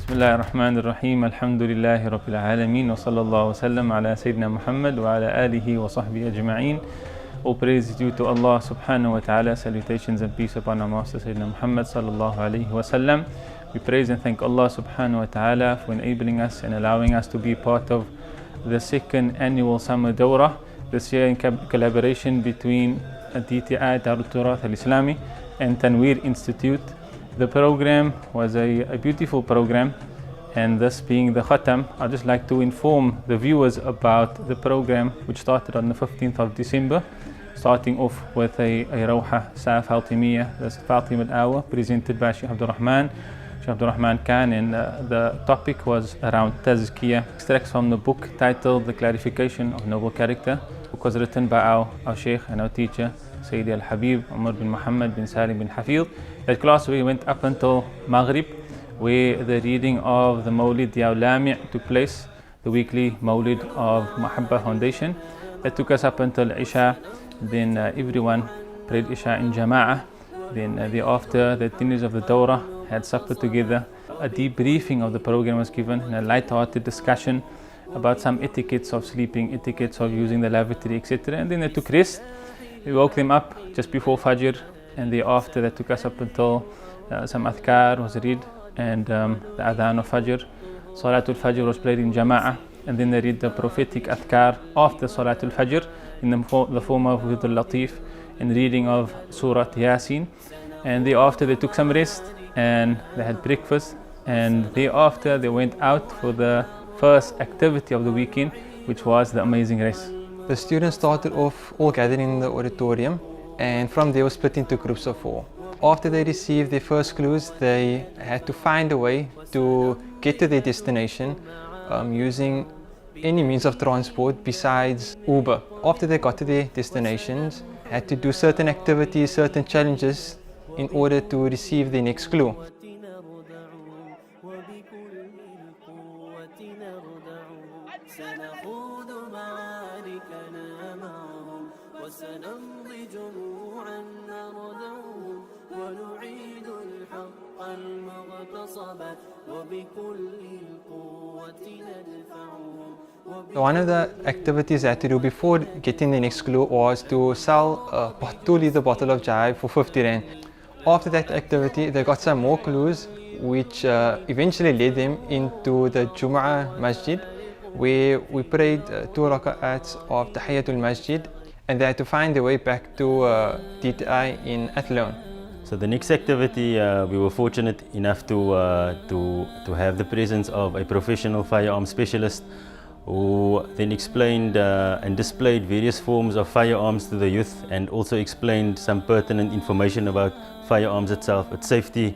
Bismillah ar-Rahman ar-Rahim. Alhamdulillahi Rabbil Alameen. Wa sallallahu wa sallam ala Sayyidina Muhammad wa ala alihi wa sahbihi ajma'een. All praise is due to Allah subhanahu wa ta'ala. Salutations and peace upon our Master Sayyidina Muhammad sallallahu alayhi wa sallam. We praise and thank Allah subhanahu wa ta'ala for enabling us and allowing us to be part of the second annual Summer Dowra. This year in collaboration between DTI, al-Turath, al-Islami and Tanweer Institute. The program was a beautiful program, and this being the Khatam, I'd just like to inform the viewers about the program which started on the 15th of December, starting off with a Rawha Saf Haltimiyya, the Fatima al-Awa, presented by Sheikh Abdul Rahman Khan, and the topic was around Tazkiyah. Extracts from the book titled The Clarification of Noble Character. The book was written by our Sheikh and our teacher, Sayyidi al-Habib Umar bin Muhammad bin Salim bin Hafid. That class we went up until Maghrib, where the reading of the Mawlid Yawlami took place, the weekly Mawlid of Mahabba Foundation. That took us up until Isha. Then everyone prayed Isha in Jama'ah. Then thereafter, the attendees of the Dawra had supper together. A debriefing of the program was given, and a light-hearted discussion about some etiquettes of sleeping, etiquettes of using the lavatory, etc. And then they took rest. We woke them up just before Fajr, and thereafter that took us up until some adhkar was read, and the adhan of Fajr. Salatul Fajr was prayed in Jama'ah, and then they read the prophetic adhkar after Salatul Fajr in the form of Wird al-Latif and reading of Surah Yasin. And thereafter they took some rest and they had breakfast, and thereafter they went out for the first activity of the weekend, which was the amazing race. The students started off all gathered in the auditorium, and from there were split into groups of 4. After they received their first clues, they had to find a way to get to their destination using any means of transport besides Uber. After they got to their destinations, had to do certain activities, certain challenges in order to receive the next clue. So one of the activities I had to do before getting the next clue was to sell a 2-liter bottle of Jai for 50 Rand. After that activity, they got some more clues, which eventually led them into the Jum'ah Masjid, where we prayed 2 raka'ats of Tahiyatul Masjid, and they had to find their way back to DTI in Athlone. So the next activity, we were fortunate enough to have the presence of a professional firearm specialist, who then explained and displayed various forms of firearms to the youth, and also explained some pertinent information about firearms itself, its safety,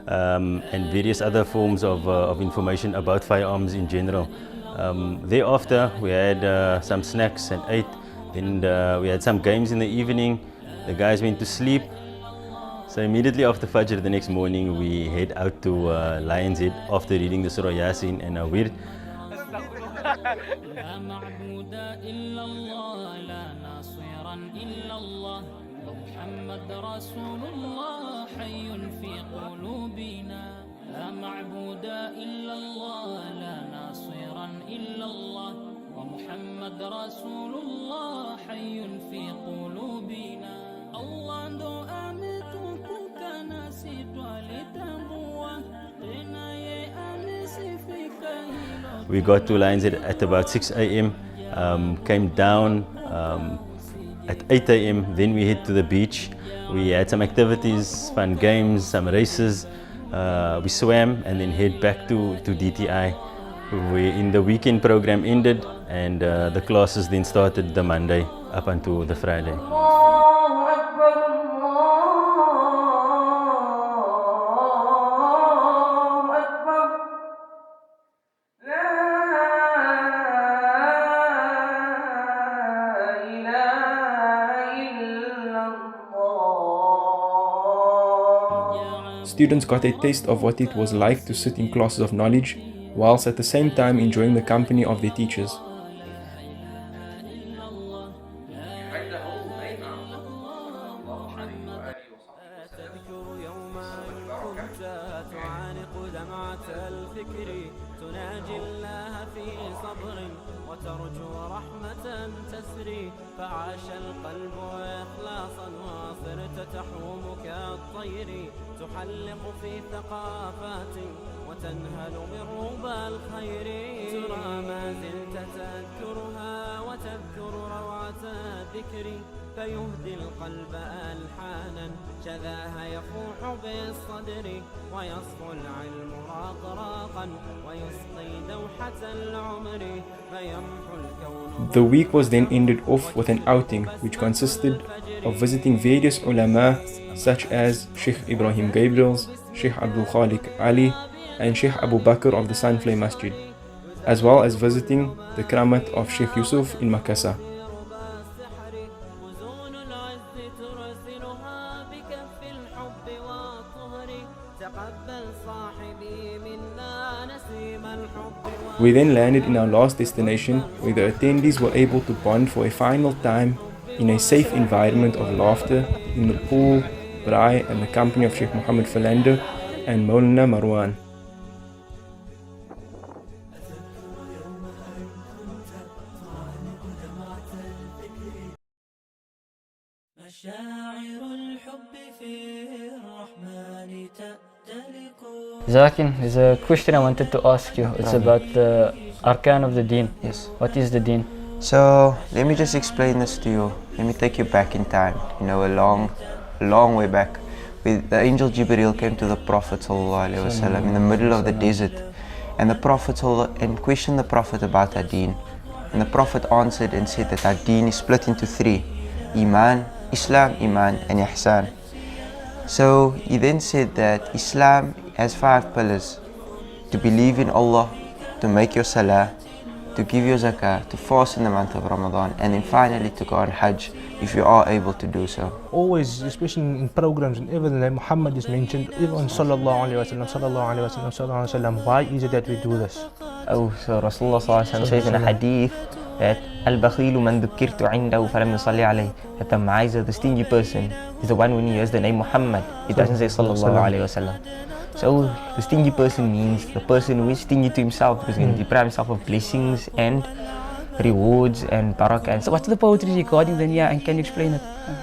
and various other forms of information about firearms in general. Thereafter, we had some snacks and ate. Then we had some games in the evening. The guys went to sleep. So immediately after Fajr the next morning, we head out to Lion's Head after reading the Surah Yasin and our wird. لا معبود إلا الله لا ناصرا إلا الله محمد رسول الله حي في قلوبنا لا معبود إلا الله لا ناصرا إلا الله ومحمد رسول الله حي في قلوبنا الله ndo ametukuka nasi twalitambua tena ye amesifika hilo. We got to Lions Head at about 6 a.m. Came down at 8 a.m. Then we head to the beach. We had some activities, fun games, some races. We swam and then head back to DTI. The weekend program ended, and the classes then started the Monday up until the Friday. Students got a taste of what it was like to sit in classes of knowledge, whilst at the same time enjoying the company of their teachers. دمعة الفكر تناجي الله في صبر وترجو رحمة تسري فعاش القلب إخلاصا وصرت تحوم كالطير تحلق في ثقافات وتنهل من ربى الخير ترى ما زلت تذكرها وتذكر روعة الذكر فيهدي القلب ألحانا شذاها يفوح بالصدر ويصفو العلم راقراقا ويسقي دوحة العمر فيمحو الكون. The week was then ended off with an outing which consisted of visiting various ulama such as Sheikh Ibrahim Gabriels, Sheikh Abdul Khalik Ali and Sheikh Abu Bakr of the Sunflame Masjid, as well as visiting the Kramat of Sheikh Yusuf in Makassar. We then landed in our last destination where the attendees were able to bond for a final time in a safe environment of laughter in the pool, braai and the company of Sheikh Muhammad Philander and Maulana Marwan. Zakin, there's a question I wanted to ask you. It's about the arkan of the deen. Yes. What is the deen? So let me just explain this to you. Let me take you back in time, a long way back. The angel Jibreel came to the Prophet ﷺ in the middle of the desert, and the Prophet and questioned the Prophet about our deen. And the Prophet answered and said that our deen is split into three: Iman, Islam, Iman and Ihsan. So he then said that Islam has 5 pillars: to believe in Allah, to make your salah, to give your zakah, to fast in the month of Ramadan, and then finally to go on Hajj if you are able to do so. Always, especially in programs and everything, like Muhammad is mentioned, even sallallahu alayhi wa sallam, sallallahu alayhi wa sallam, sallallahu alayhi wa sallam. Why is it that we do this? Oh, so Rasulullah sallallahu alayhi wa sallam says in a hadith that al-bakhilu man dhukirtu indahu falam yusalli alayhi, that the miser, the stingy person, is the one when he hears the name Muhammad, he doesn't say sallallahu alayhi wa sallam. So the stingy person means the person who is stingy to himself because he can deprive himself of blessings and rewards and barakah. So what's the poetry regarding the niyyah, and can you explain it?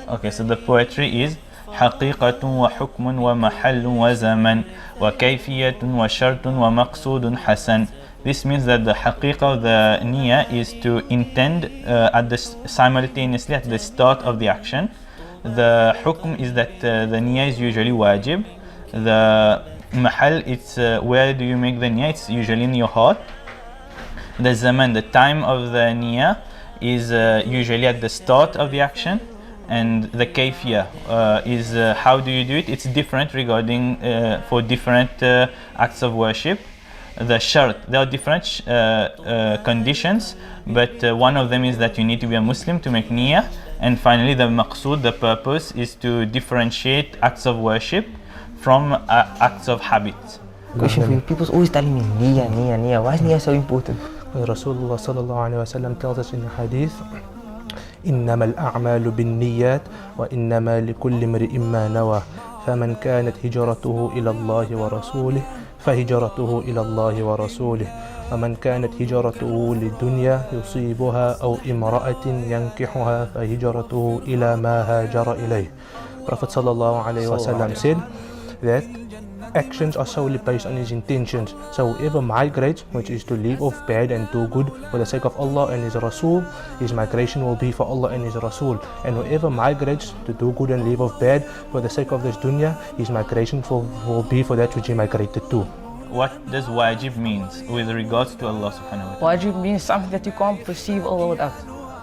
Okay, so the poetry is حقيقة وحكم ومحل وزمن وكيفية وشرط ومقصود حسن. This means that the haqiqah of the niyyah is to intend simultaneously at the start of the action. The hukm is that the niyyah is usually wajib. The mahal, it's where do you make the niyyah? It's usually in your heart. The zaman, the time of the niyyah, is usually at the start of the action. And the kayfiyah is how do you do it? It's different regarding for different acts of worship. The shart, there are different conditions, but one of them is that you need to be a Muslim to make niyyah. And finally the maqsood, the purpose, is to differentiate acts of worship from acts of habit. Question for you, people's always telling me niyyah. Why is niyyah so important? Rasulullah sallallahu alayhi wa sallam tells us in the hadith, إنما الأعمال بالنيات وإنما لكل امرئ ما نوى فمن كانت هجرته إلى الله ورسوله فهجرته إلى الله ورسوله ومن كانت هجرته للدنيا يصيبها أو امرأة ينكحها فهجرته إلى ما هاجر إليه. Prophet sallallahu alayhi wa sallam said that actions are solely based on his intentions. So whoever migrates, which is to leave off bad and do good for the sake of Allah and His Rasul, his migration will be for Allah and His Rasul. And whoever migrates to do good and leave off bad for the sake of this dunya, his migration will be for that which he migrated to. What does wajib means with regards to Allah subhanahu wa ta'ala? Wajib means something that you can't perceive Allah without.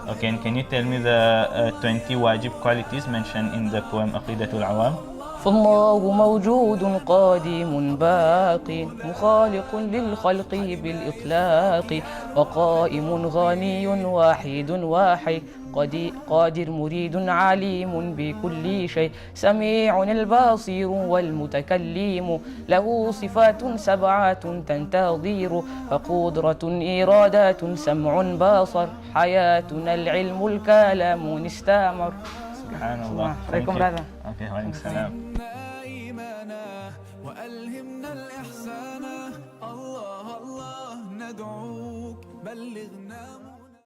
Okay, and can you tell me the 20 wajib qualities mentioned in the poem Aqidatul Awam? فالله موجود قادم باق مخالق للخلق بالإطلاق وقائم غني واحد واحد قادر مريد عليم بكل شيء سميع البصير والمتكلم له صفات 7 تنتظير فقدرة إرادات سمع بصر حياتنا العلم الكلام نستمر. سبحان الله. عليكم brother. Okay, وعليكم السلام. وألهمنا الإحسان ندعوك بلغنا